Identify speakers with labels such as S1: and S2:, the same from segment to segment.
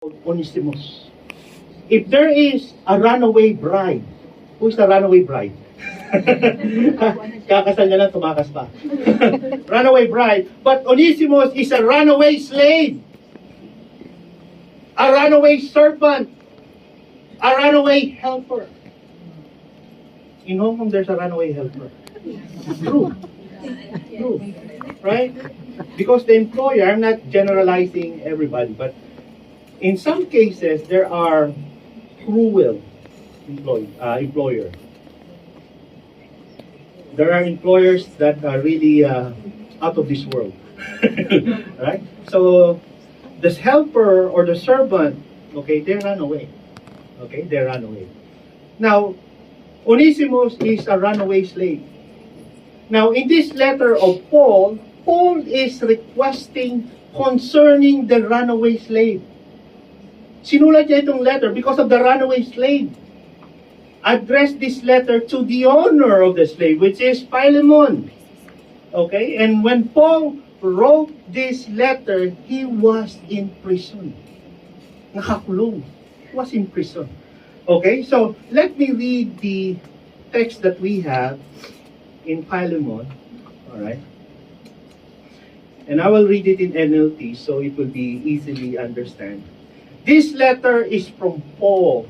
S1: Onesimus. If there is a runaway bride, who's the runaway bride? Kakasal niya lang, tumakas pa. Runaway bride. But Onesimus is a runaway slave. A runaway servant. A runaway helper. In Hong Kong, there's a runaway helper. True. True. Right? Because the employer, I'm not generalizing everybody, but in some cases, there are cruel employer. There are employers that are really out of this world. Right? So, this helper or the servant, okay, they run away. Okay, they run away. Now, Onesimus is a runaway slave. Now, in this letter of Paul, Paul is requesting concerning the runaway slave. Sinulat niya itong letter because of the runaway slave. Address this letter to the owner of the slave, which is Philemon. Okay? And when Paul wrote this letter, he was in prison. Nakakulong. He was in prison. Okay? So, let me read the text that we have in Philemon. Alright? And I will read it in NLT so it will be easily understood. This letter is from Paul,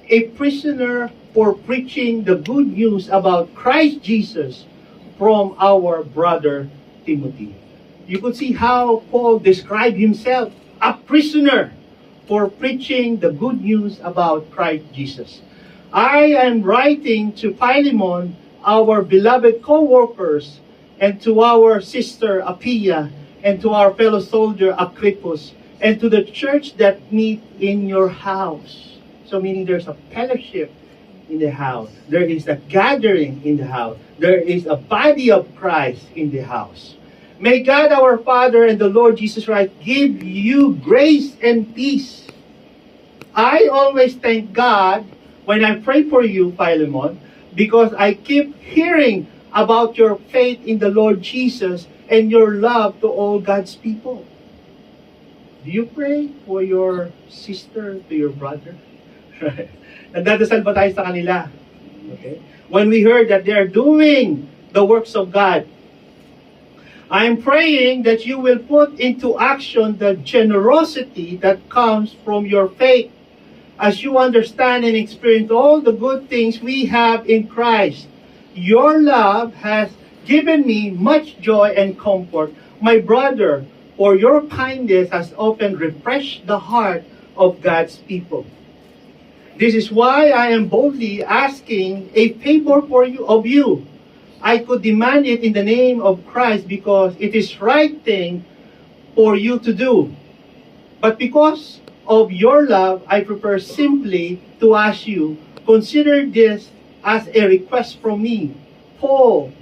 S1: a prisoner for preaching the good news about Christ Jesus from our brother Timothy. You could see how Paul described himself, a prisoner for preaching the good news about Christ Jesus. I am writing to Philemon, our beloved co-workers, and to our sister Apphia, and to our fellow soldier Archippus, and to the church that meet in your house. So meaning there's a fellowship in the house. There is a gathering in the house. There is a body of Christ in the house. May God our Father and the Lord Jesus Christ give you grace and peace. I always thank God when I pray for you, Philemon, because I keep hearing about your faith in the Lord Jesus and your love to all God's people. Do you pray for your sister, to your brother? Nagdadasal ba tayo sa kanila? Okay? When we heard that they are doing the works of God, I am praying that you will put into action the generosity that comes from your faith as you understand and experience all the good things we have in Christ. Your love has given me much joy and comfort. My brother, for your kindness has often refreshed the heart of God's people. This is why I am boldly asking a favor of you. I could demand it in the name of Christ because it is right thing for you to do. But because of your love, I prefer simply to ask you, consider this as a request from me, Paul,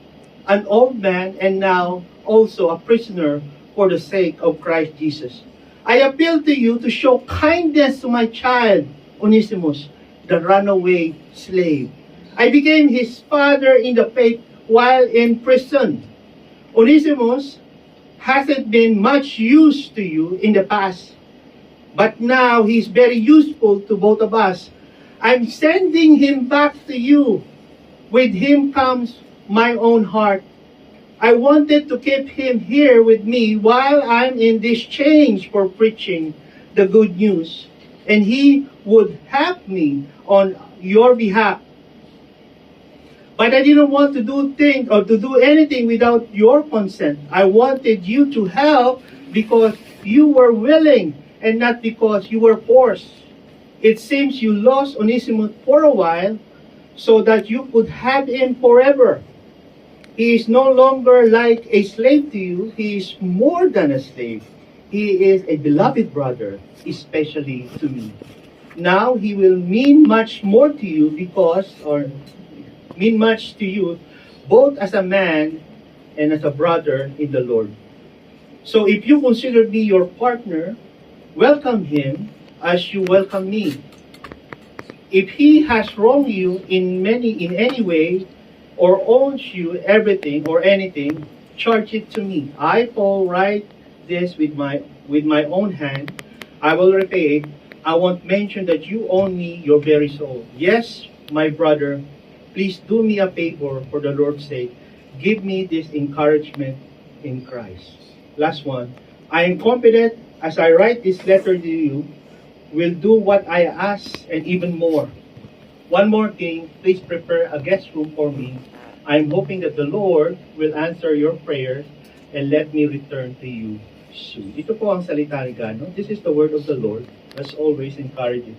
S1: an old man and now also a prisoner for the sake of Christ Jesus. I appeal to you to show kindness to my child, Onesimus, the runaway slave. I became his father in the faith while in prison. Onesimus hasn't been much use to you in the past, but now he's very useful to both of us. I'm sending him back to you. With him comes my own heart. I wanted to keep him here with me while I'm in this change for preaching the good news. And he would help me on your behalf. But I didn't want to do anything without your consent. I wanted you to help because you were willing and not because you were forced. It seems you lost Onesimus for a while so that you could have him forever. He is no longer like a slave to you. He is more than a slave. He is a beloved brother, especially to me. Now he will mean much more to you both as a man and as a brother in the Lord. So if you consider me your partner, welcome him as you welcome me. If he has wronged you in any way, or owns you everything or anything, charge it to me. I, Paul, write this with my own hand. I will repay it I won't mention that you own me your very soul. Yes, my brother, please do me a favor for the Lord's sake. Give me this encouragement in Christ. Last one. I am confident as I write this letter to you, will do what I ask and even more. One more thing, please prepare a guest room for me. I'm hoping that the Lord will answer your prayers and let me return to you soon. Ito po ang salita ni God. No? This is the word of the Lord. As always, encourage you.